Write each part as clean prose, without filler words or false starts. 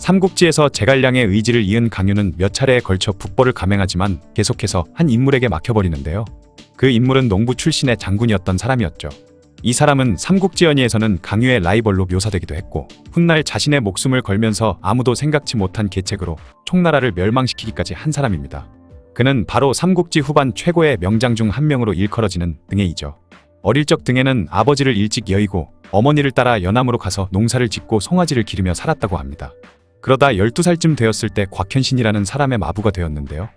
삼국지에서 제갈량의 의지를 이은 강유는 몇 차례에 걸쳐 북벌을 감행하지만 계속해서 한 인물에게 막혀버리는데요. 그 인물은 농부 출신의 장군이었던 사람이었죠. 이 사람은 삼국지연의에서는 강유의 라이벌로 묘사되기도 했고 훗날 자신의 목숨을 걸면서 아무도 생각지 못한 계책으로 총나라를 멸망시키기까지 한 사람입니다. 그는 바로 삼국지 후반 최고의 명장 중 한 명으로 일컬어지는 등해이죠. 어릴 적 등해는 아버지를 일찍 여의고 어머니를 따라 연암으로 가서 농사를 짓고 송아지를 기르며 살았다고 합니다. 그러다 12살쯤 되었을 때 곽현신이라는 사람의 마부가 되었는데요.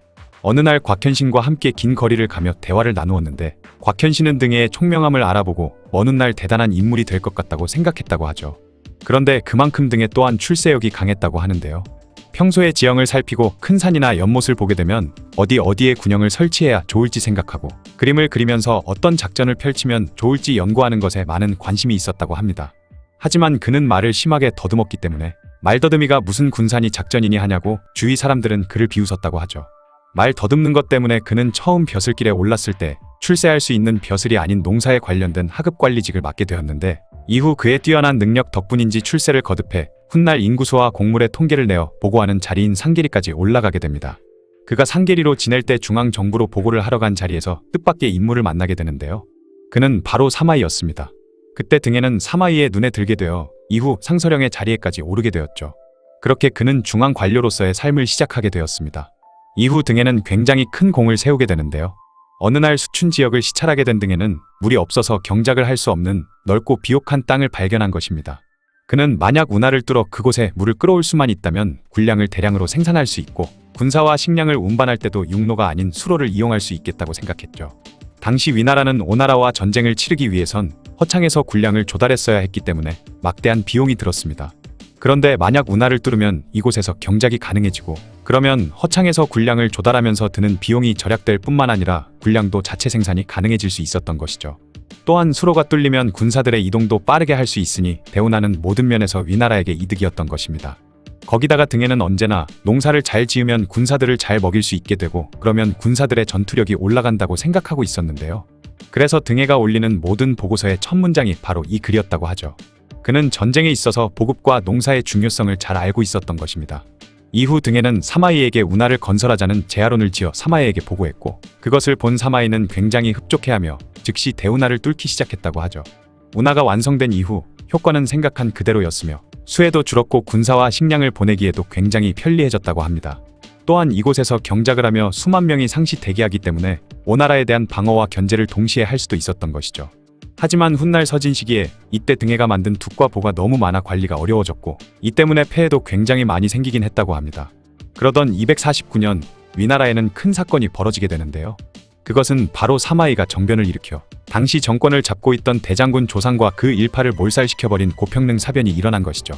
어느 날 곽현신과 함께 긴 거리를 가며 대화를 나누었는데 곽현신은 등해의 총명함을 알아보고 먼 훗날 대단한 인물이 될 것 같다고 생각했다고 하죠. 그런데 그만큼 등해 또한 출세욕이 강했다고 하는데요. 평소에 지형을 살피고 큰 산이나 연못을 보게 되면 어디에 군영을 설치해야 좋을지 생각하고 그림을 그리면서 어떤 작전을 펼치면 좋을지 연구하는 것에 많은 관심이 있었다고 합니다. 하지만 그는 말을 심하게 더듬었기 때문에 말더듬이가 무슨 군산이 작전이니 하냐고 주위 사람들은 그를 비웃었다고 하죠. 말 더듬는 것 때문에 그는 처음 벼슬길에 올랐을 때 출세할 수 있는 벼슬이 아닌 농사에 관련된 하급관리직을 맡게 되었는데 이후 그의 뛰어난 능력 덕분인지 출세를 거듭해 훗날 인구수와 곡물의 통계를 내어 보고하는 자리인 상계리까지 올라가게 됩니다. 그가 상계리로 지낼 때 중앙정부로 보고를 하러 간 자리에서 뜻밖의 인물을 만나게 되는데요. 그는 바로 사마이였습니다. 그때 등해는 사마이의 눈에 들게 되어 이후 상서령의 자리에까지 오르게 되었죠. 그렇게 그는 중앙관료로서의 삶을 시작하게 되었습니다. 이후 등해는 굉장히 큰 공을 세우게 되는데요. 어느 날 수춘 지역을 시찰하게 된 등해는 물이 없어서 경작을 할 수 없는 넓고 비옥한 땅을 발견한 것입니다. 그는 만약 운하를 뚫어 그곳에 물을 끌어올 수만 있다면 군량을 대량으로 생산할 수 있고 군사와 식량을 운반할 때도 육로가 아닌 수로를 이용할 수 있겠다고 생각했죠. 당시 위나라는 오나라와 전쟁을 치르기 위해선 허창에서 군량을 조달했어야 했기 때문에 막대한 비용이 들었습니다. 그런데 만약 운하를 뚫으면 이곳에서 경작이 가능해지고 그러면 허창에서 군량을 조달하면서 드는 비용이 절약될 뿐만 아니라 군량도 자체 생산이 가능해질 수 있었던 것이죠. 또한 수로가 뚫리면 군사들의 이동도 빠르게 할 수 있으니 대운하는 모든 면에서 위나라에게 이득이었던 것입니다. 거기다가 등해는 언제나 농사를 잘 지으면 군사들을 잘 먹일 수 있게 되고 그러면 군사들의 전투력이 올라간다고 생각하고 있었는데요. 그래서 등해가 올리는 모든 보고서의 첫 문장이 바로 이 글이었다고 하죠. 그는 전쟁에 있어서 보급과 농사의 중요성을 잘 알고 있었던 것입니다. 이후 등해는 사마이에게 운하를 건설하자는 제하론을 지어 사마이에게 보고했고 그것을 본 사마이는 굉장히 흡족해하며 즉시 대운하를 뚫기 시작했다고 하죠. 운하가 완성된 이후 효과는 생각한 그대로였으며 수해도 줄었고 군사와 식량을 보내기에도 굉장히 편리해졌다고 합니다. 또한 이곳에서 경작을 하며 수만 명이 상시 대기하기 때문에 오나라에 대한 방어와 견제를 동시에 할 수도 있었던 것이죠. 하지만 훗날 서진 시기에 이때 등해가 만든 둑과 보가 너무 많아 관리가 어려워졌고 이 때문에 폐해도 굉장히 많이 생기긴 했다고 합니다. 그러던 249년 위나라에는 큰 사건이 벌어지게 되는데요. 그것은 바로 사마이가 정변을 일으켜 당시 정권을 잡고 있던 대장군 조상과 그 일파를 몰살시켜버린 고평릉 사변이 일어난 것이죠.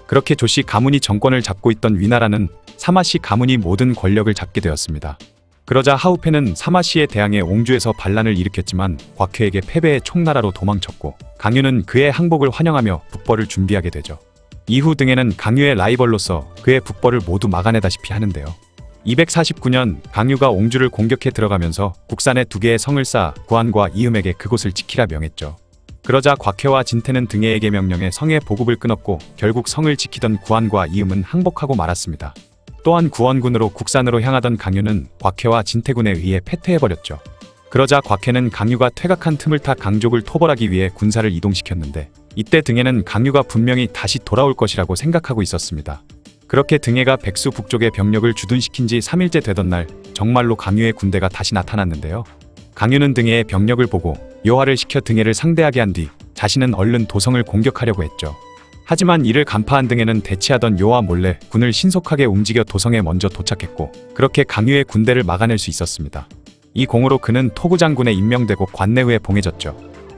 그렇게 조씨 가문이 정권을 잡고 있던 위나라는 사마씨 가문이 모든 권력을 잡게 되었습니다. 그러자 하우페는 사마씨에 대항해 옹주에서 반란을 일으켰지만 곽회에게 패배해 총나라로 도망쳤고 강유는 그의 항복을 환영하며 북벌을 준비하게 되죠. 이후 등해는 강유의 라이벌로서 그의 북벌을 모두 막아내다시피 하는데요. 249년 강유가 옹주를 공격해 들어가면서 국산에 2개의 성을 쌓아 구한과 이음에게 그곳을 지키라 명했죠. 그러자 곽회와 진태는 등해에게 명령해 성의 보급을 끊었고 결국 성을 지키던 구한과 이음은 항복하고 말았습니다. 또한 구원군으로 국산으로 향하던 강유는 곽회와 진태군에 의해 패퇴해버렸죠. 그러자 곽회는 강유가 퇴각한 틈을 타 강족을 토벌하기 위해 군사를 이동시켰는데 이때 등해는 강유가 분명히 다시 돌아올 것이라고 생각하고 있었습니다. 그렇게 등해가 백수 북쪽에 병력을 주둔시킨 지 3일째 되던 날 정말로 강유의 군대가 다시 나타났는데요. 강유는 등해의 병력을 보고 요하를 시켜 등해를 상대하게 한 뒤 자신은 얼른 도성을 공격하려고 했죠. 하지만 이를 간파한 등해는 대치하던 요하 몰래 군을 신속하게 움직여 도성에 먼저 도착했고 그렇게 강유의 군대를 막아낼 수 있었습니다. 이 공으로 그는 토구 장군에 임명되고 관내후에 봉해졌죠.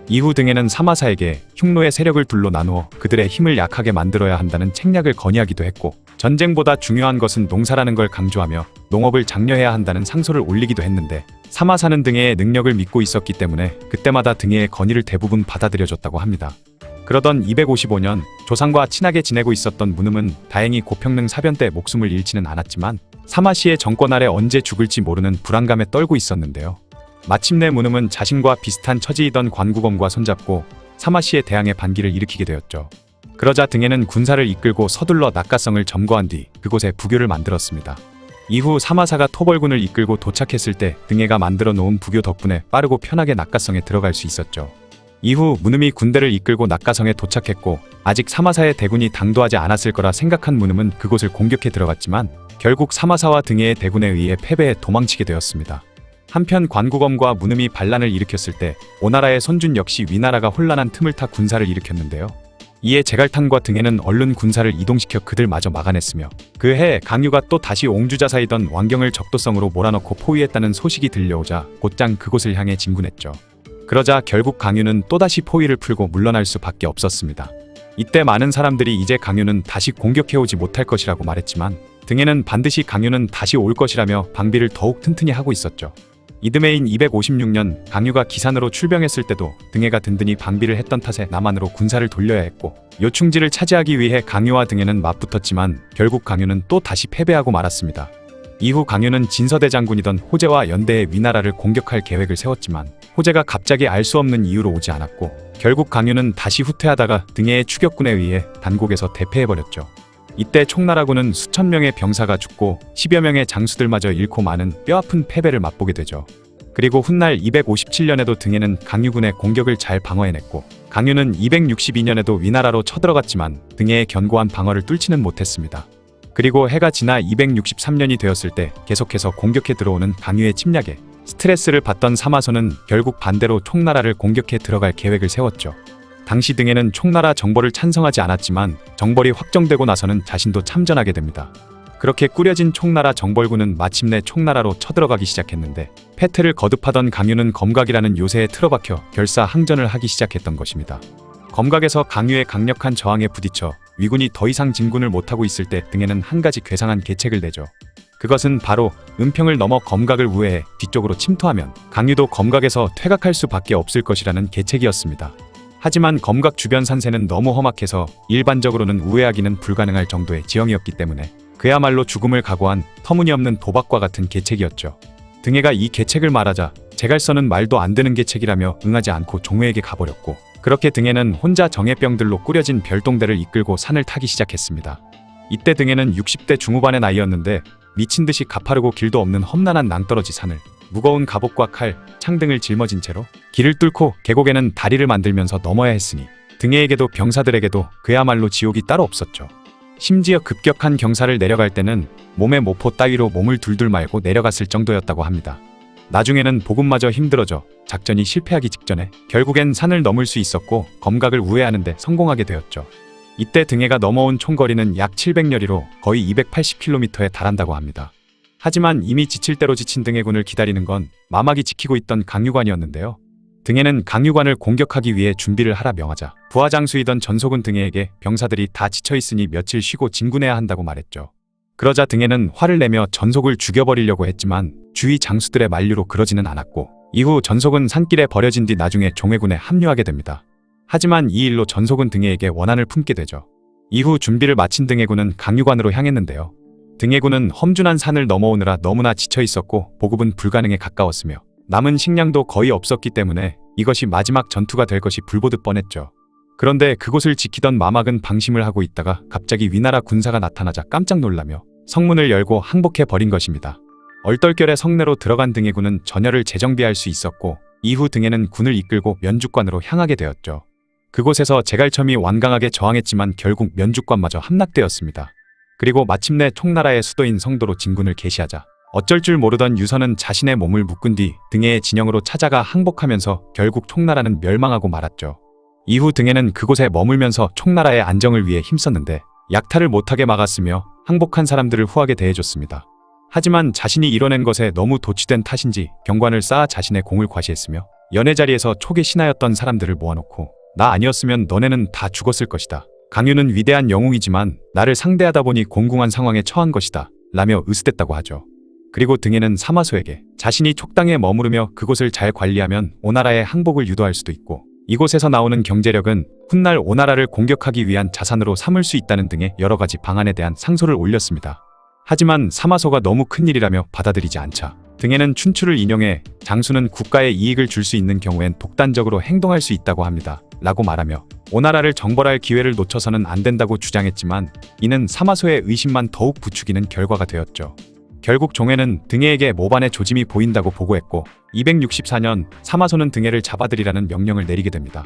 이후 등해는 사마사에게 흉노의 세력을 둘로 나누어 그들의 힘을 약하게 만들어야 한다는 책략을 건의하기도 했고 전쟁보다 중요한 것은 농사라는 걸 강조하며 농업을 장려해야 한다는 상소를 올리기도 했는데 사마사는 등해의 능력을 믿고 있었기 때문에 그때마다 등해의 건의를 대부분 받아들여줬다고 합니다. 그러던 255년 조상과 친하게 지내고 있었던 문음은 다행히 고평릉 사변 때 목숨을 잃지는 않았지만 사마씨의 정권 아래 언제 죽을지 모르는 불안감에 떨고 있었는데요. 마침내 문음은 자신과 비슷한 처지이던 관구검과 손잡고 사마씨의 대항해 반기를 일으키게 되었죠. 그러자 등에는 군사를 이끌고 서둘러 낙가성을 점거한 뒤 그곳에 부교를 만들었습니다. 이후 사마사가 토벌군을 이끌고 도착했을 때 등에가 만들어 놓은 부교 덕분에 빠르고 편하게 낙가성에 들어갈 수 있었죠. 이후 무눔이 군대를 이끌고 낙가성에 도착했고 아직 사마사의 대군이 당도하지 않았을 거라 생각한 무눔은 그곳을 공격해 들어갔지만 결국 사마사와 등해의 대군에 의해 패배해 도망치게 되었습니다. 한편 관구검과 무눔이 반란을 일으켰을 때 오나라의 손준 역시 위나라가 혼란한 틈을 타 군사를 일으켰는데요. 이에 제갈탄과 등해는 얼른 군사를 이동시켜 그들마저 막아냈으며 그해 강유가 또 다시 옹주자사이던 왕경을 적도성으로 몰아넣고 포위했다는 소식이 들려오자 곧장 그곳을 향해 진군했죠. 그러자 결국 강유는 또다시 포위를 풀고 물러날 수밖에 없었습니다. 이때 많은 사람들이 이제 강유는 다시 공격해오지 못할 것이라고 말했지만 등해는 반드시 강유는 다시 올 것이라며 방비를 더욱 튼튼히 하고 있었죠. 이듬해인 256년 강유가 기산으로 출병했을 때도 등해가 든든히 방비를 했던 탓에 남한으로 군사를 돌려야 했고 요충지를 차지하기 위해 강유와 등해는 맞붙었지만 결국 강유는 또 다시 패배하고 말았습니다. 이후 강유는 진서대장군이던 호재와 연대해 위나라를 공격할 계획을 세웠지만 호재가 갑자기 알 수 없는 이유로 오지 않았고 결국 강유는 다시 후퇴하다가 등해의 추격군에 의해 단곡에서 대패해버렸죠. 이때 총나라군은 수천 명의 병사가 죽고 10여 명의 장수들마저 잃고 많은 뼈아픈 패배를 맛보게 되죠. 그리고 훗날 257년에도 등해는 강유군의 공격을 잘 방어해냈고 강유는 262년에도 위나라로 쳐들어갔지만 등해의 견고한 방어를 뚫지는 못했습니다. 그리고 해가 지나 263년이 되었을 때 계속해서 공격해 들어오는 강유의 침략에 스트레스를 받던 사마소는 결국 반대로 총나라를 공격해 들어갈 계획을 세웠죠. 당시 등해는 총나라 정벌을 찬성하지 않았지만 정벌이 확정되고 나서는 자신도 참전하게 됩니다. 그렇게 꾸려진 총나라 정벌군은 마침내 총나라로 쳐들어가기 시작했는데 패퇴를 거듭하던 강유는 검각이라는 요새에 틀어박혀 결사 항전을 하기 시작했던 것입니다. 검각에서 강유의 강력한 저항에 부딪혀 위군이 더 이상 진군을 못하고 있을 때 등해는 한 가지 괴상한 계책을 내죠. 그것은 바로 은평을 넘어 검각을 우회해 뒤쪽으로 침투하면 강유도 검각에서 퇴각할 수밖에 없을 것이라는 계책이었습니다. 하지만 검각 주변 산세는 너무 험악해서 일반적으로는 우회하기는 불가능할 정도의 지형이었기 때문에 그야말로 죽음을 각오한 터무니없는 도박과 같은 계책이었죠. 등해가 이 계책을 말하자 제갈선은 말도 안 되는 계책이라며 응하지 않고 종회에게 가버렸고 그렇게 등해는 혼자 정예병들로 꾸려진 별동대를 이끌고 산을 타기 시작했습니다. 이때 등해는 60대 중후반의 나이였는데 미친듯이 가파르고 길도 없는 험난한 낭떠러지 산을 무거운 갑옷과 칼, 창 등을 짊어진 채로 길을 뚫고 계곡에는 다리를 만들면서 넘어야 했으니 등해에게도 병사들에게도 그야말로 지옥이 따로 없었죠. 심지어 급격한 경사를 내려갈 때는 몸에 모포 따위로 몸을 둘둘 말고 내려갔을 정도였다고 합니다. 나중에는 보급마저 힘들어져 작전이 실패하기 직전에 결국엔 산을 넘을 수 있었고 검각을 우회하는 데 성공하게 되었죠. 이때 등해가 넘어온 총거리는 약 700여리로 거의 280km에 달한다고 합니다. 하지만 이미 지칠 대로 지친 등해군을 기다리는 건 마막이 지키고 있던 강유관이었는데요. 등해는 강유관을 공격하기 위해 준비를 하라 명하자 부하장수이던 전소군 등해에게 병사들이 다 지쳐있으니 며칠 쉬고 진군해야 한다고 말했죠. 그러자 등해는 화를 내며 전속을 죽여버리려고 했지만 주위 장수들의 만류로 그러지는 않았고 이후 전속은 산길에 버려진 뒤 나중에 종해군에 합류하게 됩니다. 하지만 이 일로 전속은 등해에게 원한을 품게 되죠. 이후 준비를 마친 등해군은 강유관으로 향했는데요. 등해군은 험준한 산을 넘어오느라 너무나 지쳐있었고 보급은 불가능에 가까웠으며 남은 식량도 거의 없었기 때문에 이것이 마지막 전투가 될 것이 불보듯 뻔했죠. 그런데 그곳을 지키던 마막은 방심을 하고 있다가 갑자기 위나라 군사가 나타나자 깜짝 놀라며 성문을 열고 항복해 버린 것입니다. 얼떨결에 성내로 들어간 등해군은 전열을 재정비할 수 있었고 이후 등해는 군을 이끌고 면죽관으로 향하게 되었죠. 그곳에서 제갈첨이 완강하게 저항했지만 결국 면죽관마저 함락되었습니다. 그리고 마침내 총나라의 수도인 성도로 진군을 개시하자 어쩔 줄 모르던 유선은 자신의 몸을 묶은 뒤 등해의 진영으로 찾아가 항복하면서 결국 총나라는 멸망하고 말았죠. 이후 등해는 그곳에 머물면서 총나라의 안정을 위해 힘썼는데 약탈을 못하게 막았으며 항복한 사람들을 후하게 대해줬습니다. 하지만 자신이 이뤄낸 것에 너무 도취된 탓인지 경관을 쌓아 자신의 공을 과시했으며 연회 자리에서 초계 신하였던 사람들을 모아놓고 나 아니었으면 너네는 다 죽었을 것이다. 강유는 위대한 영웅이지만 나를 상대하다 보니 공궁한 상황에 처한 것이다 라며 으스댔다고 하죠. 그리고 등해는 사마소에게 자신이 촉당에 머무르며 그곳을 잘 관리하면 오나라의 항복을 유도할 수도 있고 이곳에서 나오는 경제력은 훗날 오나라를 공격하기 위한 자산으로 삼을 수 있다는 등의 여러 가지 방안에 대한 상소를 올렸습니다. 하지만 사마소가 너무 큰일이라며 받아들이지 않자 등해는 춘추를 인용해 장수는 국가에 이익을 줄 수 있는 경우엔 독단적으로 행동할 수 있다고 합니다. 라고 말하며 오나라를 정벌할 기회를 놓쳐서는 안 된다고 주장했지만 이는 사마소의 의심만 더욱 부추기는 결과가 되었죠. 결국 종해는 등해에게 모반의 조짐이 보인다고 보고했고 264년 사마소는 등해를 잡아들이라는 명령을 내리게 됩니다.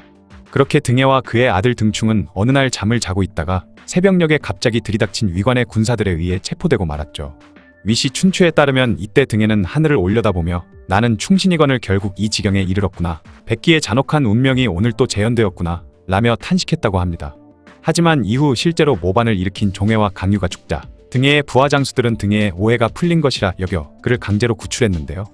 그렇게 등해와 그의 아들 등충은 어느 날 잠을 자고 있다가 새벽녘에 갑자기 들이닥친 위관의 군사들에 의해 체포되고 말았죠. 위시 춘추에 따르면 이때 등해는 하늘을 올려다보며 나는 충신이건을 결국 이 지경에 이르렀구나. 백기의 잔혹한 운명이 오늘 또 재현되었구나 라며 탄식했다고 합니다. 하지만 이후 실제로 모반을 일으킨 종해와 강유가 죽자 등해의 부하 장수들은 등해의 오해가 풀린 것이라 여겨 그를 강제로 구출했는데요.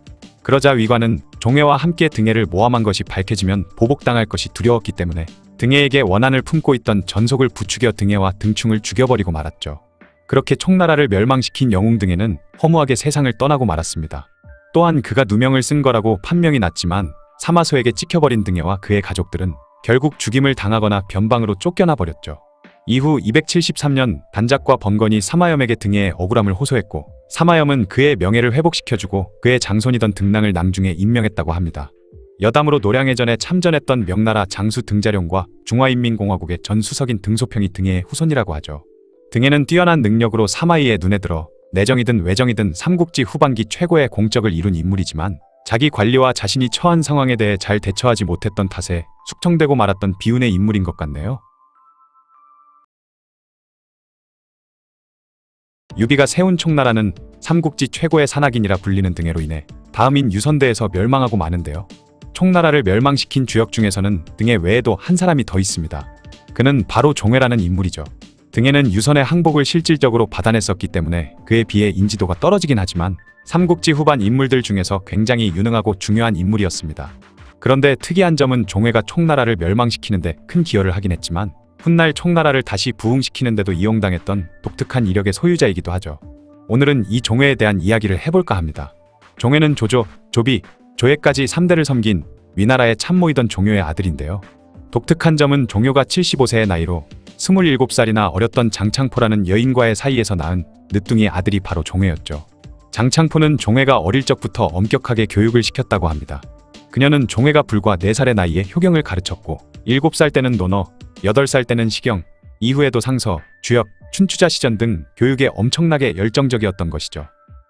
그러자 위관은 종해와 함께 등해를 모함한 것이 밝혀지면 보복당할 것이 두려웠기 때문에 등해에게 원한을 품고 있던 전속을 부추겨 등해와 등충을 죽여버리고 말았죠. 그렇게 총나라를 멸망시킨 영웅 등해는 허무하게 세상을 떠나고 말았습니다. 또한 그가 누명을 쓴 거라고 판명이 났지만 사마소에게 찍혀버린 등해와 그의 가족들은 결국 죽임을 당하거나 변방으로 쫓겨나 버렸죠. 이후 273년 단작과 번건이 사마염에게 등해의 억울함을 호소했고 사마염은 그의 명예를 회복시켜주고 그의 장손이던 등랑을 낭중에 임명했다고 합니다. 여담으로 노량해전에 참전했던 명나라 장수 등자룡과 중화인민공화국의 전 수석인 등소평이 등해의 후손이라고 하죠. 등해는 뛰어난 능력으로 사마이의 눈에 들어 내정이든 외정이든 삼국지 후반기 최고의 공적을 이룬 인물이지만 자기 관리와 자신이 처한 상황에 대해 잘 대처하지 못했던 탓에 숙청되고 말았던 비운의 인물인 것 같네요. 유비가 세운 총나라는 삼국지 최고의 산악인이라 불리는 등해로 인해 다음인 유선대에서 멸망하고 마는데요. 총나라를 멸망시킨 주역 중에서는 등해 외에도 한 사람이 더 있습니다. 그는 바로 종해라는 인물이죠. 등해는 유선의 항복을 실질적으로 받아냈었기 때문에 그에 비해 인지도가 떨어지긴 하지만 삼국지 후반 인물들 중에서 굉장히 유능하고 중요한 인물이었습니다. 그런데 특이한 점은 종해가 총나라를 멸망시키는데 큰 기여를 하긴 했지만 훗날 총나라를 다시 부흥시키는 데도 이용당했던 독특한 이력의 소유자이기도 하죠. 오늘은 이 종해에 대한 이야기를 해볼까 합니다. 종해는 조조, 조비, 조예까지 3대를 섬긴 위나라의 참모이던 종효의 아들인데요. 독특한 점은 종효가 75세의 나이로 27살이나 어렸던 장창포라는 여인과의 사이에서 낳은 늦둥이 아들이 바로 종해였죠. 장창포는 종해가 어릴 적부터 엄격하게 교육을 시켰다고 합니다. 그녀는 종해가 불과 4살의 나이에 효경을 가르쳤고 7살 때는 논어, 8살 때는 시경, 이후에도 상서, 주역, 춘추자시전 등 교육에 엄청나게 열정적이었던 것이죠.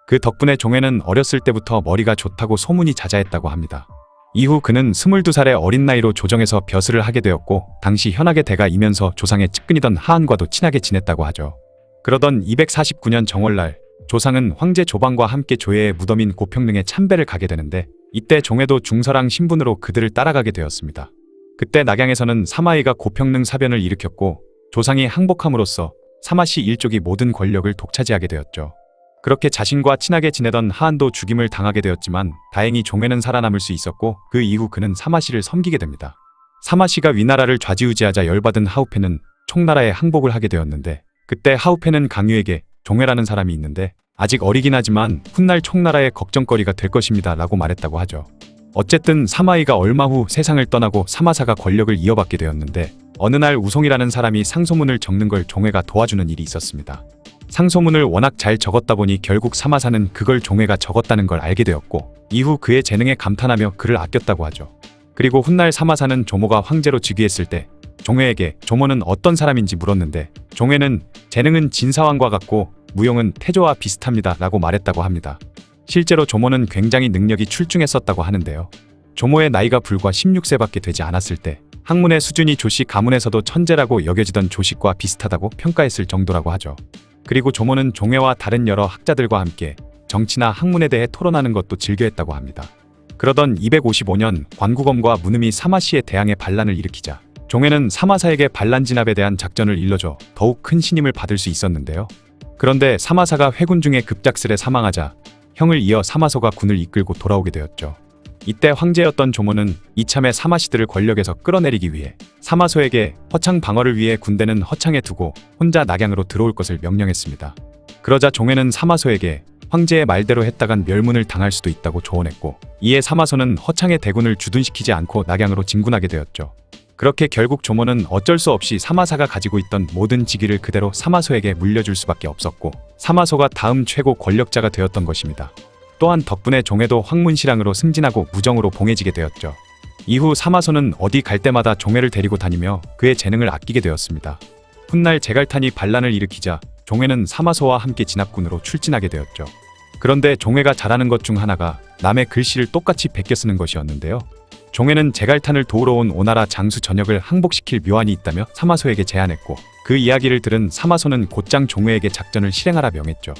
그 덕분에 종해는 어렸을 때부터 머리가 좋다고 소문이 자자했다고 합니다. 이후 그는 22살의 어린 나이로 조정에서 벼슬을 하게 되었고 당시 현악의 대가이면서 조상의 측근이던 하한과도 친하게 지냈다고 하죠. 그러던 249년 정월날 조상은 황제 조방과 함께 조예의 무덤인 고평릉에 참배를 가게 되는데 이때 종해도 중서랑 신분으로 그들을 따라가게 되었습니다. 그때 낙양에서는 사마이가 고평릉 사변을 일으켰고 조상이 항복함으로써 사마씨 일족이 모든 권력을 독차지하게 되었죠. 그렇게 자신과 친하게 지내던 하한도 죽임을 당하게 되었지만 다행히 종해는 살아남을 수 있었고 그 이후 그는 사마씨를 섬기게 됩니다. 사마씨가 위나라를 좌지우지하자 열받은 하우페는 총나라에 항복을 하게 되었는데 그때 하우페는 강유에게 종해라는 사람이 있는데 아직 어리긴 하지만 훗날 총나라의 걱정거리가 될 것입니다 라고 말했다고 하죠. 어쨌든 사마이가 얼마 후 세상을 떠나고 사마사가 권력을 이어받게 되었는데 어느 날 우송이라는 사람이 상소문을 적는 걸 종해가 도와주는 일이 있었습니다. 상소문을 워낙 잘 적었다 보니 결국 사마사는 그걸 종해가 적었다는 걸 알게 되었고 이후 그의 재능에 감탄하며 그를 아꼈다고 하죠. 그리고 훗날 사마사는 조모가 황제로 즉위했을 때 종해에게 조모는 어떤 사람인지 물었는데 종해는 재능은 진사왕과 같고 무용은 태조와 비슷합니다 라고 말했다고 합니다. 실제로 조모는 굉장히 능력이 출중했었다고 하는데요. 조모의 나이가 불과 16세밖에 되지 않았을 때 학문의 수준이 조씨 가문에서도 천재라고 여겨지던 조식과 비슷하다고 평가했을 정도라고 하죠. 그리고 조모는 종해와 다른 여러 학자들과 함께 정치나 학문에 대해 토론하는 것도 즐겨했다고 합니다. 그러던 255년 관구검과 문음이 사마씨의 대항해 반란을 일으키자 종해는 사마사에게 반란 진압에 대한 작전을 일러줘 더욱 큰 신임을 받을 수 있었는데요. 그런데 사마사가 회군 중에 급작스레 사망하자 형을 이어 사마소가 군을 이끌고 돌아오게 되었죠. 이때 황제였던 조모는 이참에 사마씨들을 권력에서 끌어내리기 위해 사마소에게 허창 방어를 위해 군대는 허창에 두고 혼자 낙양으로 들어올 것을 명령했습니다. 그러자 종해는 사마소에게 황제의 말대로 했다간 멸문을 당할 수도 있다고 조언했고 이에 사마소는 허창의 대군을 주둔시키지 않고 낙양으로 진군하게 되었죠. 그렇게 결국 조모는 어쩔 수 없이 사마사가 가지고 있던 모든 직위를 그대로 사마소에게 물려줄 수밖에 없었고 사마소가 다음 최고 권력자가 되었던 것입니다. 또한 덕분에 종해도 황문실랑으로 승진하고 무정으로 봉해지게 되었죠. 이후 사마소는 어디 갈 때마다 종회를 데리고 다니며 그의 재능을 아끼게 되었습니다. 훗날 제갈탄이 반란을 일으키자 종회는 사마소와 함께 진압군으로 출진하게 되었죠. 그런데 종회가 잘하는 것 중 하나가 남의 글씨를 똑같이 베껴 쓰는 것이었는데요. 종회는 제갈탄을 도우러 온 오나라 장수 전역을 항복시킬 묘안이 있다며 사마소에게 제안했고, 그 이야기를 들은 사마소는 곧장 종회에게 작전을 실행하라 명했죠.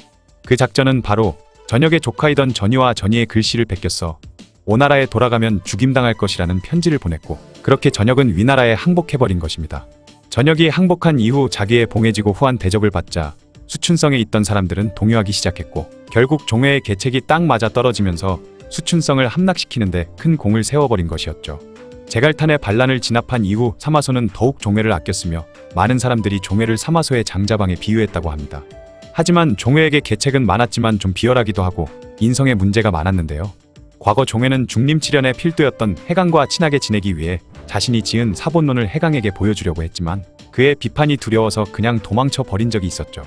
그 작전은 바로 전역의 조카이던 전이와 전이의 글씨를 베껴서 오나라에 돌아가면 죽임당할 것이라는 편지를 보냈고, 그렇게 전역은 위나라에 항복해버린 것입니다. 전역이 항복한 이후 자기의 봉해지고 후한 대접을 받자 수춘성에 있던 사람들은 동요하기 시작했고, 결국 종회의 계책이 딱 맞아 떨어지면서 수춘성을 함락시키는데 큰 공을 세워버린 것이었죠. 제갈탄의 반란을 진압한 이후 사마소는 더욱 종회를 아꼈으며 많은 사람들이 종회를 사마소의 장자방에 비유했다고 합니다. 하지만 종회에게 계책은 많았지만 좀 비열하기도 하고 인성에 문제가 많았는데요. 과거 종회는 중림칠연의 필두였던 해강과 친하게 지내기 위해 자신이 지은 사본론을 해강에게 보여주려고 했지만 그의 비판이 두려워서 그냥 도망쳐 버린 적이 있었죠.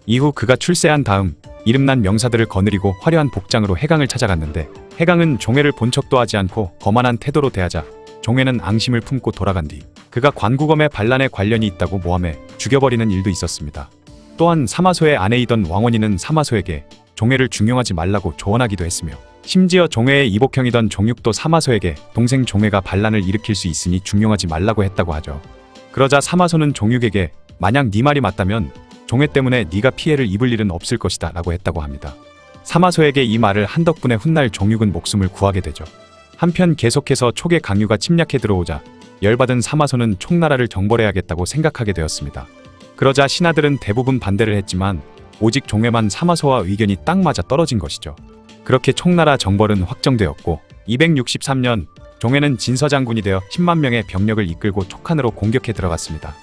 이후 그가 출세한 다음 이름난 명사들을 거느리고 화려한 복장으로 해강을 찾아갔는데, 해강은 종회를 본 척도 하지 않고 거만한 태도로 대하자 종회는 앙심을 품고 돌아간 뒤 그가 관구검의 반란에 관련이 있다고 모함해 죽여버리는 일도 있었습니다. 또한 사마소의 아내이던 왕원이는 사마소에게 종회를 중용하지 말라고 조언하기도 했으며, 심지어 종회의 이복형이던 종육도 사마소에게 동생 종회가 반란을 일으킬 수 있으니 중용하지 말라고 했다고 하죠. 그러자 사마소는 종육에게 만약 네 말이 맞다면 종회 때문에 네가 피해를 입을 일은 없을 것이다 라고 했다고 합니다. 사마소에게 이 말을 한 덕분에 훗날 종육은 목숨을 구하게 되죠. 한편 계속해서 촉의 강유가 침략해 들어오자 열받은 사마소는 총나라를 정벌해야겠다고 생각하게 되었습니다. 그러자 신하들은 대부분 반대를 했지만 오직 종회만 사마소와 의견이 딱 맞아 떨어진 것이죠. 그렇게 총나라 정벌은 확정되었고, 263년 종회는 진서장군이 되어 10만 명의 병력을 이끌고 촉한으로 공격해 들어갔습니다.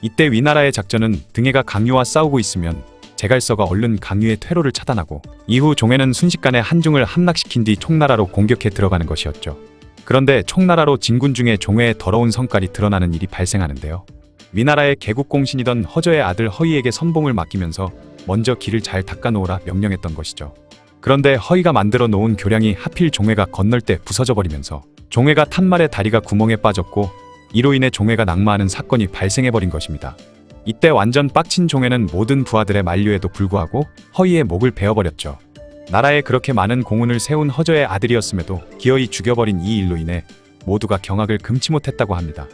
이때 위나라의 작전은 등해가 강유와 싸우고 있으면 제갈서가 얼른 강유의 퇴로를 차단하고, 이후 종회는 순식간에 한중을 함락시킨 뒤 총나라로 공격해 들어가는 것이었죠. 그런데 총나라로 진군 중에 종회의 더러운 성깔이 드러나는 일이 발생하는데요. 위나라의 개국공신이던 허저의 아들 허이에게 선봉을 맡기면서 먼저 길을 잘 닦아놓으라 명령했던 것이죠. 그런데 허이가 만들어 놓은 교량이 하필 종회가 건널 때 부서져 버리면서 종회가 탄 말에 다리가 구멍에 빠졌고, 이로 인해 종회가 낙마하는 사건이 발생해버린 것입니다. 이때 완전 빡친 종회는 모든 부하들의 만류에도 불구하고 허이의 목을 베어버렸죠. 나라에 그렇게 많은 공훈을 세운 허저의 아들이었음에도 기어이 죽여버린 이 일로 인해 모두가 경악을 금치 못했다고 합니다.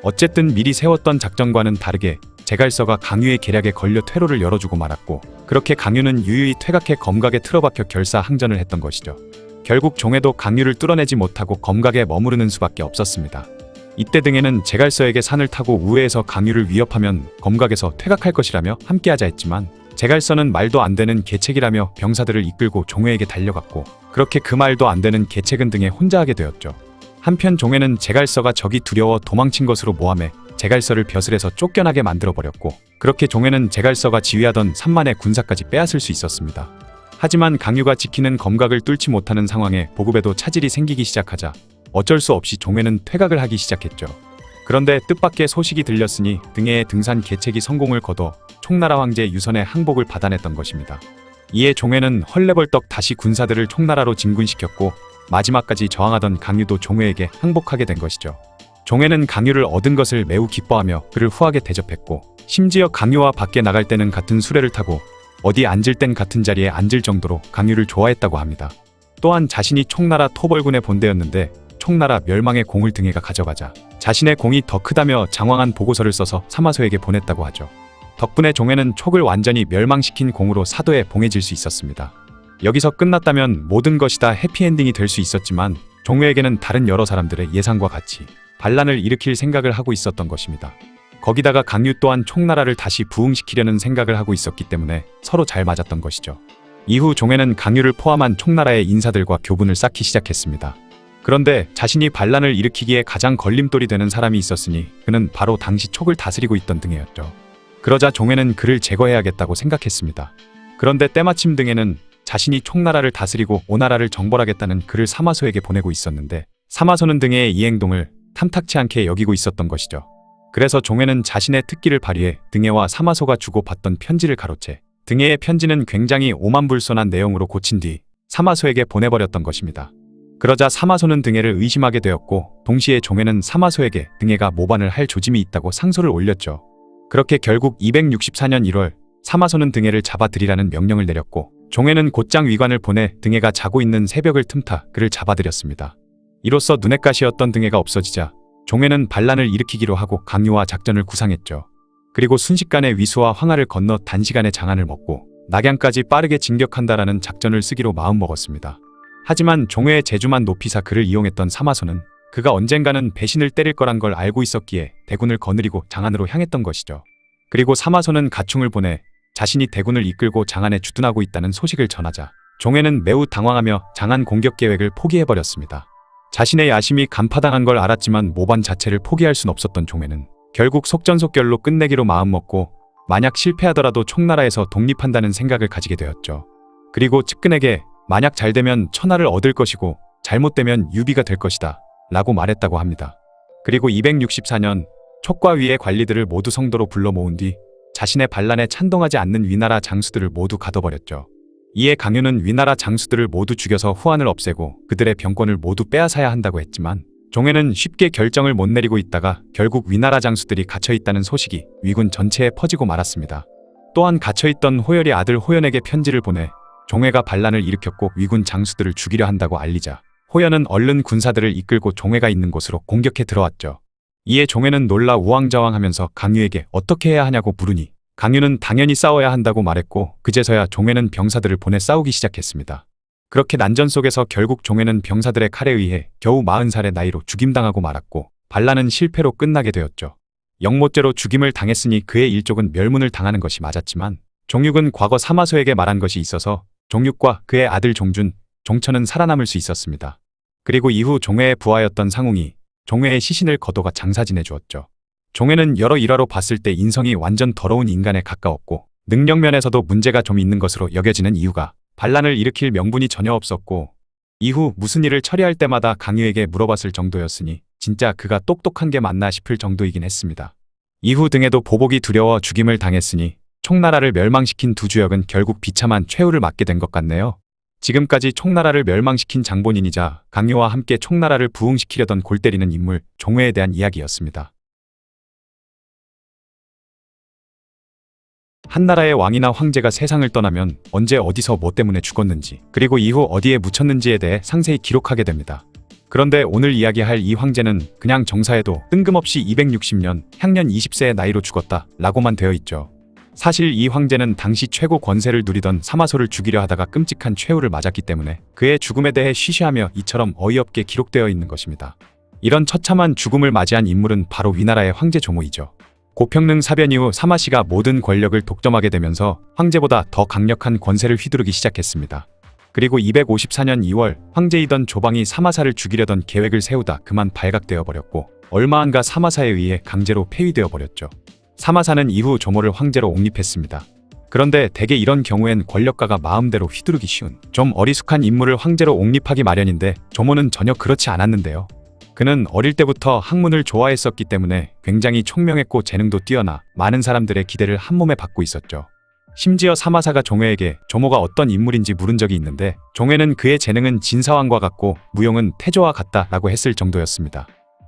어쨌든 미리 세웠던 작전과는 다르게 제갈서가 강유의 계략에 걸려 퇴로를 열어주고 말았고, 그렇게 강유는 유유히 퇴각해 검각에 틀어박혀 결사항전을 했던 것이죠. 결국 종회도 강유를 뚫어내지 못하고 검각에 머무르는 수밖에 없었습니다. 이때 등에는 제갈서에게 산을 타고 우회해서 강유를 위협하면 검각에서 퇴각할 것이라며 함께하자 했지만, 제갈서는 말도 안 되는 계책이라며 병사들을 이끌고 종회에게 달려갔고, 그렇게 그 말도 안 되는 계책은 등에 혼자 하게 되었죠. 한편 종회는 제갈서가 적이 두려워 도망친 것으로 모함해 제갈서를 벼슬에서 쫓겨나게 만들어버렸고, 그렇게 종회는 제갈서가 지휘하던 3만의 군사까지 빼앗을 수 있었습니다. 하지만 강유가 지키는 검각을 뚫지 못하는 상황에 보급에도 차질이 생기기 시작하자 어쩔 수 없이 종회는 퇴각을 하기 시작했죠. 그런데 뜻밖의 소식이 들렸으니 등해의 등산 계책이 성공을 거둬 총나라 황제 유선의 항복을 받아냈던 것입니다. 이에 종회는 헐레벌떡 다시 군사들을 총나라로 진군시켰고, 마지막까지 저항하던 강유도 종회에게 항복하게 된 것이죠. 종회는 강유를 얻은 것을 매우 기뻐하며 그를 후하게 대접했고, 심지어 강유와 밖에 나갈 때는 같은 수레를 타고 어디 앉을 땐 같은 자리에 앉을 정도로 강유를 좋아했다고 합니다. 또한 자신이 총나라 토벌군의 본대였는데 총나라 멸망의 공을 등해가 가져가자 자신의 공이 더 크다며 장황한 보고서를 써서 사마소에게 보냈다고 하죠. 덕분에 종회는 촉을 완전히 멸망시킨 공으로 사도에 봉해질 수 있었습니다. 여기서 끝났다면 모든 것이 다 해피엔딩이 될 수 있었지만 종회에게는 다른 여러 사람들의 예상과 같이 반란을 일으킬 생각을 하고 있었던 것입니다. 거기다가 강유 또한 총나라를 다시 부흥시키려는 생각을 하고 있었기 때문에 서로 잘 맞았던 것이죠. 이후 종회는 강유를 포함한 총나라의 인사들과 교분을 쌓기 시작했습니다. 그런데 자신이 반란을 일으키기에 가장 걸림돌이 되는 사람이 있었으니 그는 바로 당시 촉을 다스리고 있던 등해였죠. 그러자 종회는 그를 제거해야겠다고 생각했습니다. 그런데 때마침 등해는 자신이 총나라를 다스리고 오나라를 정벌하겠다는 글을 사마소에게 보내고 있었는데, 사마소는 등해의 이 행동을 탐탁치 않게 여기고 있었던 것이죠. 그래서 종회는 자신의 특기를 발휘해 등해와 사마소가 주고받던 편지를 가로채 등해의 편지는 굉장히 오만불손한 내용으로 고친 뒤 사마소에게 보내버렸던 것입니다. 그러자 사마소는 등해를 의심하게 되었고 동시에 종해는 사마소에게 등해가 모반을 할 조짐이 있다고 상소를 올렸죠. 그렇게 결국 264년 1월 사마소는 등해를 잡아들이라는 명령을 내렸고 종해는 곧장 위관을 보내 등해가 자고 있는 새벽을 틈타 그를 잡아들였습니다. 이로써 눈엣 가시였던 등해가 없어지자 종해는 반란을 일으키기로 하고 강요와 작전을 구상했죠. 그리고 순식간에 위수와 황하를 건너 단시간에 장안을 먹고 낙양까지 빠르게 진격한다라는 작전을 쓰기로 마음먹었습니다. 하지만 종해의 재주만 높이사 그를 이용했던 사마소는 그가 언젠가는 배신을 때릴 거란 걸 알고 있었기에 대군을 거느리고 장안으로 향했던 것이죠. 그리고 사마소는 가충을 보내 자신이 대군을 이끌고 장안에 주둔하고 있다는 소식을 전하자 종해는 매우 당황하며 장안 공격 계획을 포기해버렸습니다. 자신의 야심이 간파당한 걸 알았지만 모반 자체를 포기할 순 없었던 종해는 결국 속전속결로 끝내기로 마음먹고 만약 실패하더라도 총나라에서 독립한다는 생각을 가지게 되었죠. 그리고 측근에게 만약 잘되면 천하를 얻을 것이고 잘못되면 유비가 될 것이다 라고 말했다고 합니다. 그리고 264년 촉과 위의 관리들을 모두 성도로 불러 모은 뒤 자신의 반란에 찬동하지 않는 위나라 장수들을 모두 가둬버렸죠. 이에 강유는 위나라 장수들을 모두 죽여서 후한을 없애고 그들의 병권을 모두 빼앗아야 한다고 했지만 종해는 쉽게 결정을 못 내리고 있다가 결국 위나라 장수들이 갇혀있다는 소식이 위군 전체에 퍼지고 말았습니다. 또한 갇혀있던 호열이 아들 호연에게 편지를 보내 종해가 반란을 일으켰고 위군 장수들을 죽이려 한다고 알리자 호연은 얼른 군사들을 이끌고 종해가 있는 곳으로 공격해 들어왔죠. 이에 종해는 놀라 우왕좌왕하면서 강유에게 어떻게 해야 하냐고 물으니 강유는 당연히 싸워야 한다고 말했고 그제서야 종해는 병사들을 보내 싸우기 시작했습니다. 그렇게 난전 속에서 결국 종해는 병사들의 칼에 의해 겨우 40살의 나이로 죽임당하고 말았고 반란은 실패로 끝나게 되었죠. 영모죄로 죽임을 당했으니 그의 일족은 멸문을 당하는 것이 맞았지만 종육은 과거 사마소에게 말한 것이 있어서 종육과 그의 아들 종준, 종천은 살아남을 수 있었습니다. 그리고 이후 종해의 부하였던 상웅이 종해의 시신을 거둬가 장사 지내주었죠. 종해는 여러 일화로 봤을 때 인성이 완전 더러운 인간에 가까웠고 능력면에서도 문제가 좀 있는 것으로 여겨지는 이유가 반란을 일으킬 명분이 전혀 없었고 이후 무슨 일을 처리할 때마다 강유에게 물어봤을 정도였으니 진짜 그가 똑똑한 게 맞나 싶을 정도이긴 했습니다. 이후 등에도 보복이 두려워 죽임을 당했으니 총나라를 멸망시킨 두 주역은 결국 비참한 최후를 맞게 된 것 같네요. 지금까지 총나라를 멸망시킨 장본인이자 강요와 함께 총나라를 부흥시키려던 골 때리는 인물 종해에 대한 이야기였습니다. 한나라의 왕이나 황제가 세상을 떠나면 언제 어디서 뭐 때문에 죽었는지 그리고 이후 어디에 묻혔는지에 대해 상세히 기록하게 됩니다. 그런데 오늘 이야기할 이 황제는 그냥 정사에도 뜬금없이 260년 향년 20세의 나이로 죽었다 라고만 되어 있죠. 사실 이 황제는 당시 최고 권세를 누리던 사마소를 죽이려 하다가 끔찍한 최후를 맞았기 때문에 그의 죽음에 대해 쉬쉬하며 이처럼 어이없게 기록되어 있는 것입니다. 이런 처참한 죽음을 맞이한 인물은 바로 위나라의 황제 조모이죠. 고평릉 사변 이후 사마시가 모든 권력을 독점하게 되면서 황제보다 더 강력한 권세를 휘두르기 시작했습니다. 그리고 254년 2월 황제이던 조방이 사마사를 죽이려던 계획을 세우다 그만 발각되어 버렸고 얼마 안가 사마사에 의해 강제로 폐위되어 버렸죠. 사마사는 이후 조모를 황제로 옹립했습니다. 그런데 대개 이런 경우엔 권력가가 마음대로 휘두르기 쉬운 좀 어리숙한 인물을 황제로 옹립하기 마련인데 조모는 전혀 그렇지 않았는데요. 그는 어릴 때부터 학문을 좋아했었기 때문에 굉장히 총명했고 재능도 뛰어나 많은 사람들의 기대를 한몸에 받고 있었죠. 심지어 사마사가 종해에게 조모가 어떤 인물인지 물은 적이 있는데 종해는 그의 재능은 진사왕과 같고 무용은 태조와 같다 라고 했을 정도였습니다.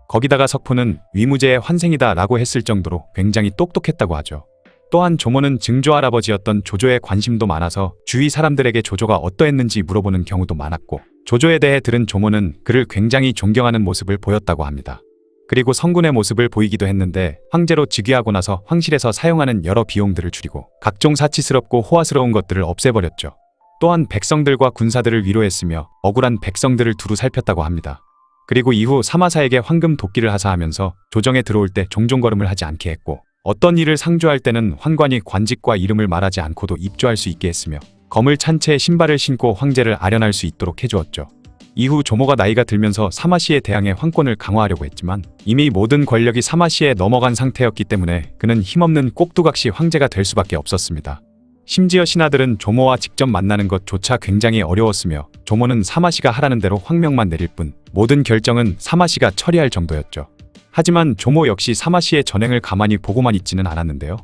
거기다가 석포는 위무제의 환생이다 라고 했을 정도로 굉장히 똑똑했다고 하죠. 또한 조모는 증조 할아버지였던 조조에 관심도 많아서 주위 사람들에게 조조가 어떠했는지 물어보는 경우도 많았고 조조에 대해 들은 조모는 그를 굉장히 존경하는 모습을 보였다고 합니다. 그리고 성군의 모습을 보이기도 했는데 황제로 즉위하고 나서 황실에서 사용하는 여러 비용들을 줄이고 각종 사치스럽고 호화스러운 것들을 없애버렸죠. 또한 백성들과 군사들을 위로했으며 억울한 백성들을 두루 살폈다고 합니다. 그리고 이후 사마사에게 황금 도끼를 하사하면서 조정에 들어올 때 종종 걸음을 하지 않게 했고 어떤 일을 상주할 때는 환관이 관직과 이름을 말하지 않고도 입조할 수 있게 했으며 검을 찬 채 신발을 신고 황제를 아련할 수 있도록 해주었죠. 이후 조모가 나이가 들면서 사마시에 대항해 황권을 강화하려고 했지만 이미 모든 권력이 사마시에 넘어간 상태였기 때문에 그는 힘없는 꼭두각시 황제가 될 수밖에 없었습니다. 심지어 신하들은 조모와 직접 만나는 것조차 굉장히 어려웠으며 조모는 사마시가 하라는 대로 황명만 내릴 뿐 모든 결정은 사마시가 처리할 정도였죠. 하지만 조모 역시 사마시의 전횡을 가만히 보고만 있지는 않았는데요.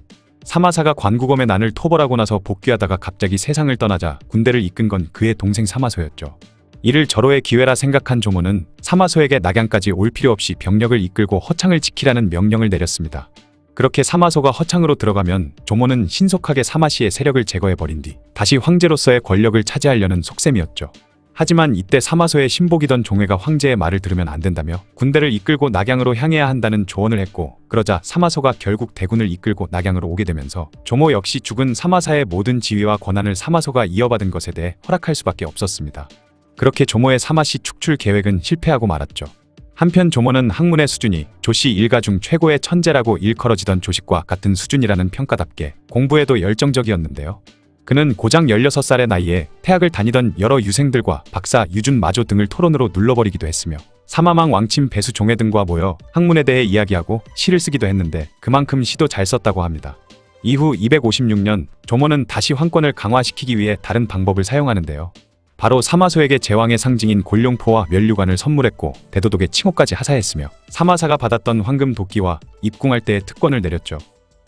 사마사가 관구검의 난을 토벌하고 나서 복귀하다가 갑자기 세상을 떠나자 군대를 이끈 건 그의 동생 사마소였죠. 이를 절호의 기회라 생각한 조모는 사마소에게 낙양까지 올 필요 없이 병력을 이끌고 허창을 지키라는 명령을 내렸습니다. 그렇게 사마소가 허창으로 들어가면 조모는 신속하게 사마시의 세력을 제거해버린 뒤 다시 황제로서의 권력을 차지하려는 속셈이었죠. 하지만 이때 사마소의 신복이던 종회가 황제의 말을 들으면 안 된다며 군대를 이끌고 낙양으로 향해야 한다는 조언을 했고, 그러자 사마소가 결국 대군을 이끌고 낙양으로 오게 되면서 조모 역시 죽은 사마사의 모든 지위와 권한을 사마소가 이어받은 것에 대해 허락할 수밖에 없었습니다. 그렇게 조모의 사마시 축출 계획은 실패하고 말았죠. 한편 조모는 학문의 수준이 조씨 일가 중 최고의 천재라고 일컬어지던 조식과 같은 수준이라는 평가답게 공부에도 열정적이었는데요. 그는 고작 16살의 나이에 태학을 다니던 여러 유생들과 박사 유준 마조 등을 토론으로 눌러버리기도 했으며 사마망 왕침 배수 종회 등과 모여 학문에 대해 이야기하고 시를 쓰기도 했는데 그만큼 시도 잘 썼다고 합니다. 이후 256년 조모는 다시 황권을 강화시키기 위해 다른 방법을 사용하는데요. 바로 사마소에게 제왕의 상징인 골룡포와 면류관을 선물했고 대도독의 칭호까지 하사했으며 사마사가 받았던 황금 도끼와 입궁할 때의 특권을 내렸죠.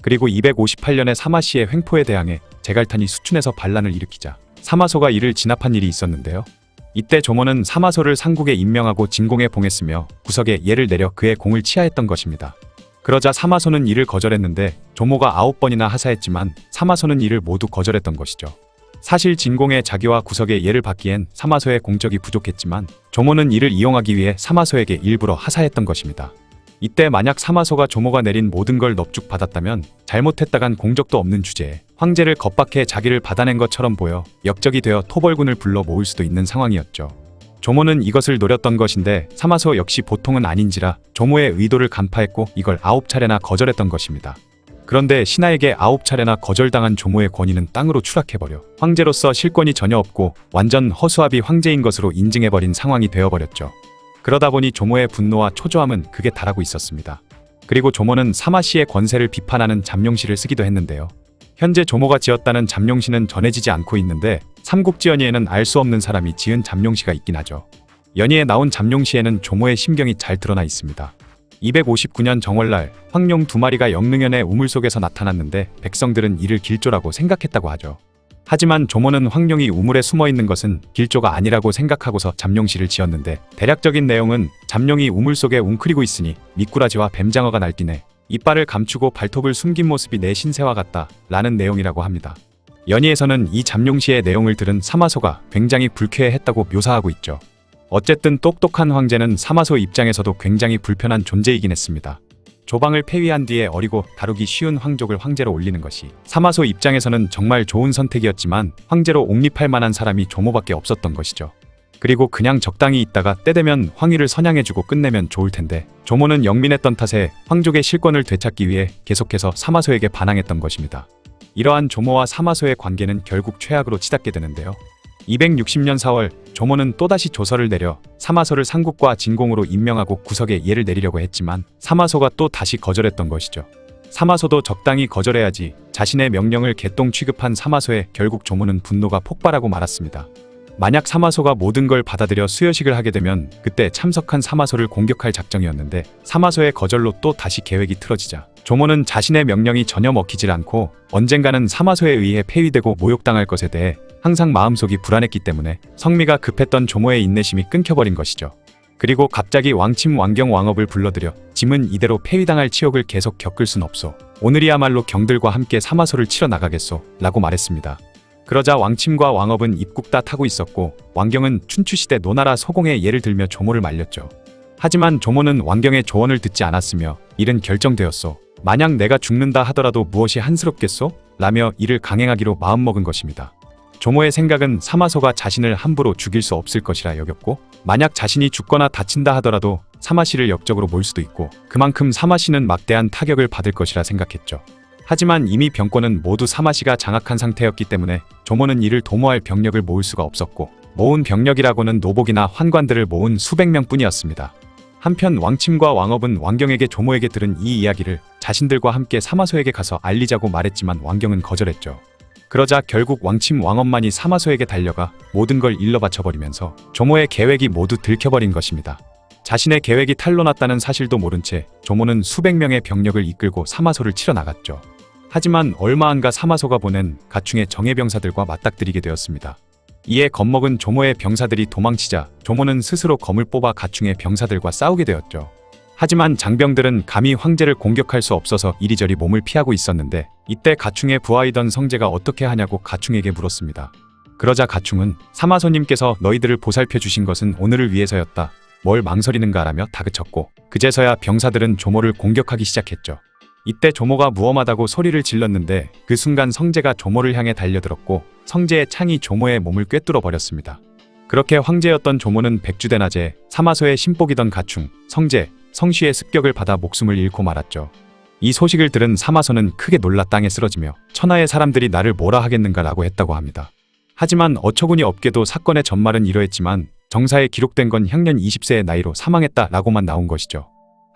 그리고 258년에 사마시의 횡포에 대항해 제갈탄이 수춘에서 반란을 일으키자 사마소가 이를 진압한 일이 있었는데요. 이때 조모는 사마소를 상국에 임명하고 진공에 봉했으며 구석에 예를 내려 그의 공을 치하했던 것입니다. 그러자 사마소는 이를 거절했는데 조모가 9번이나 하사했지만 사마소는 이를 모두 거절했던 것이죠. 사실 진공에 자기와 구석의 예를 받기엔 사마소의 공적이 부족했지만 조모는 이를 이용하기 위해 사마소에게 일부러 하사했던 것입니다. 이때 만약 사마소가 조모가 내린 모든 걸 넙죽 받았다면 잘못했다간 공적도 없는 주제에 황제를 겁박해 자기를 받아낸 것처럼 보여 역적이 되어 토벌군을 불러 모을 수도 있는 상황이었죠. 조모는 이것을 노렸던 것인데 사마소 역시 보통은 아닌지라 조모의 의도를 간파했고 이걸 9차례나 거절했던 것입니다. 그런데 신하에게 9차례나 거절당한 조모의 권위는 땅으로 추락해버려 황제로서 실권이 전혀 없고 완전 허수아비 황제인 것으로 인증해버린 상황이 되어버렸죠. 그러다 보니 조모의 분노와 초조함은 극에 달하고 있었습니다. 그리고 조모는 사마시의 권세를 비판하는 잠룡시를 쓰기도 했는데요. 현재 조모가 지었다는 잠룡시는 전해지지 않고 있는데 삼국지연의에는 알 수 없는 사람이 지은 잠룡시가 있긴 하죠. 연의에 나온 잠룡시에는 조모의 심경이 잘 드러나 있습니다. 259년 정월날 황룡 2마리가 영릉현의 우물 속에서 나타났는데 백성들은 이를 길조라고 생각했다고 하죠. 하지만 조모는 황룡이 우물에 숨어있는 것은 길조가 아니라고 생각하고서 잠룡시를 지었는데 대략적인 내용은 잠룡이 우물 속에 웅크리고 있으니 미꾸라지와 뱀장어가 날뛰네 이빨을 감추고 발톱을 숨긴 모습이 내 신세와 같다 라는 내용이라고 합니다. 연의에서는 이 잠룡시의 내용을 들은 사마소가 굉장히 불쾌해했다고 묘사하고 있죠. 어쨌든 똑똑한 황제는 사마소 입장에서도 굉장히 불편한 존재이긴 했습니다. 조방을 폐위한 뒤에 어리고 다루기 쉬운 황족을 황제로 올리는 것이 사마소 입장에서는 정말 좋은 선택이었지만 황제로 옹립할 만한 사람이 조모밖에 없었던 것이죠. 그리고 그냥 적당히 있다가 때 되면 황위를 선양해주고 끝내면 좋을 텐데 조모는 영민했던 탓에 황족의 실권을 되찾기 위해 계속해서 사마소에게 반항했던 것입니다. 이러한 조모와 사마소의 관계는 결국 최악으로 치닫게 되는데요. 260년 4월 조모는 또다시 조서를 내려 사마소를 상국과 진공으로 임명하고 구석에 예를 내리려고 했지만 사마소가 또 다시 거절했던 것이죠. 사마소도 적당히 거절해야지 자신의 명령을 개똥 취급한 사마소에 결국 조모는 분노가 폭발하고 말았습니다. 만약 사마소가 모든 걸 받아들여 수여식을 하게 되면 그때 참석한 사마소를 공격할 작정이었는데 사마소의 거절로 또 다시 계획이 틀어지자 조모는 자신의 명령이 전혀 먹히질 않고 언젠가는 사마소에 의해 폐위되고 모욕당할 것에 대해 항상 마음속이 불안했기 때문에 성미가 급했던 조모의 인내심이 끊겨버린 것이죠. 그리고 갑자기 왕침 왕경 왕업을 불러들여 짐은 이대로 폐위당할 치욕을 계속 겪을 순 없소. 오늘이야말로 경들과 함께 사마소를 치러 나가겠소 라고 말했습니다. 그러자 왕침과 왕업은 입국 다 타고 있었고 왕경은 춘추시대 노나라 소공의 예를 들며 조모를 말렸죠. 하지만 조모는 왕경의 조언을 듣지 않았으며 일은 결정되었소. 만약 내가 죽는다 하더라도 무엇이 한스럽겠소? 라며 이를 강행하기로 마음먹은 것입니다. 조모의 생각은 사마소가 자신을 함부로 죽일 수 없을 것이라 여겼고 만약 자신이 죽거나 다친다 하더라도 사마시를 역적으로 몰 수도 있고 그만큼 사마시는 막대한 타격을 받을 것이라 생각했죠. 하지만 이미 병권은 모두 사마시가 장악한 상태였기 때문에 조모는 이를 도모할 병력을 모을 수가 없었고 모은 병력이라고는 노복이나 환관들을 모은 수백 명뿐이었습니다. 한편 왕침과 왕업은 왕경에게 조모에게 들은 이 이야기를 자신들과 함께 사마소에게 가서 알리자고 말했지만 왕경은 거절했죠. 그러자 결국 왕침 왕업만이 사마소에게 달려가 모든 걸 일러 바쳐버리면서 조모의 계획이 모두 들켜버린 것입니다. 자신의 계획이 탄로났다는 사실도 모른 채 조모는 수백 명의 병력을 이끌고 사마소를 치러 나갔죠. 하지만 얼마 안 가 사마소가 보낸 가충의 정예병사들과 맞닥뜨리게 되었습니다. 이에 겁먹은 조모의 병사들이 도망치자 조모는 스스로 검을 뽑아 가충의 병사들과 싸우게 되었죠. 하지만 장병들은 감히 황제를 공격할 수 없어서 이리저리 몸을 피하고 있었는데 이때 가충의 부하이던 성제가 어떻게 하냐고 가충에게 물었습니다. 그러자 가충은 사마소님께서 너희들을 보살펴 주신 것은 오늘을 위해서였다. 뭘 망설이는가 라며 다그쳤고 그제서야 병사들은 조모를 공격하기 시작했죠. 이때 조모가 무엄하다고 소리를 질렀는데 그 순간 성제가 조모를 향해 달려들었고 성제의 창이 조모의 몸을 꿰뚫어 버렸습니다. 그렇게 황제였던 조모는 백주대낮에 사마소의 신복이던 가충, 성제, 성씨의 습격을 받아 목숨을 잃고 말았죠. 이 소식을 들은 사마소는 크게 놀라 땅에 쓰러지며 천하의 사람들이 나를 뭐라 하겠는가 라고 했다고 합니다. 하지만 어처구니 없게도 사건의 전말은 이러했지만 정사에 기록된 건 향년 20세의 나이로 사망했다 라고만 나온 것이죠.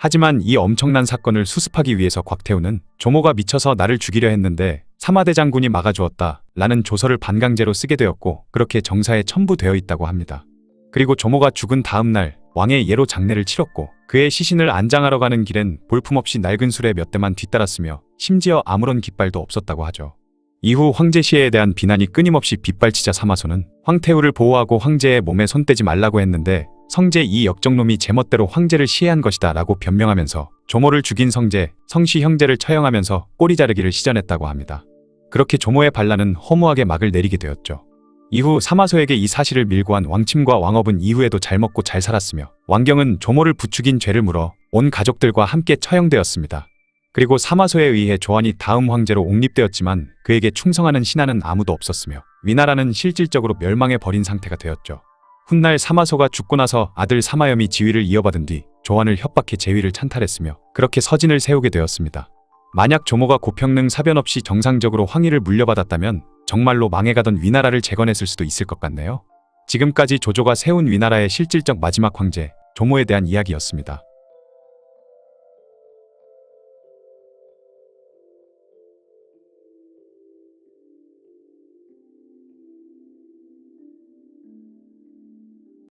하지만 이 엄청난 사건을 수습하기 위해서 곽태우는 조모가 미쳐서 나를 죽이려 했는데 사마대 장군이 막아주었다 라는 조서를 반강제로 쓰게 되었고 그렇게 정사에 첨부되어 있다고 합니다. 그리고 조모가 죽은 다음 날 왕의 예로 장례를 치렀고 그의 시신을 안장하러 가는 길엔 볼품없이 낡은 수레 몇 대만 뒤따랐으며 심지어 아무런 깃발도 없었다고 하죠. 이후 황제 시해에 대한 비난이 끊임없이 빗발치자 사마소는 황태우를 보호하고 황제의 몸에 손대지 말라고 했는데 성제 이 역적놈이 제멋대로 황제를 시해한 것이다 라고 변명하면서 조모를 죽인 성제, 성씨 형제를 처형하면서 꼬리 자르기를 시전했다고 합니다. 그렇게 조모의 반란은 허무하게 막을 내리게 되었죠. 이후 사마소에게 이 사실을 밀고 한 왕침과 왕업은 이후에도 잘 먹고 잘 살았으며 왕경은 조모를 부추긴 죄를 물어 온 가족들과 함께 처형되었습니다. 그리고 사마소에 의해 조안이 다음 황제로 옹립되었지만 그에게 충성하는 신하는 아무도 없었으며 위나라는 실질적으로 멸망해버린 상태가 되었죠. 훗날 사마소가 죽고 나서 아들 사마염이 지위를 이어받은 뒤 조안을 협박해 재위를 찬탈했으며 그렇게 서진을 세우게 되었습니다. 만약 조모가 고평능 사변 없이 정상적으로 황위를 물려받았다면 정말로 망해가던 위나라를 재건했을 수도 있을 것 같네요. 지금까지 조조가 세운 위나라의 실질적 마지막 황제, 조모에 대한 이야기였습니다.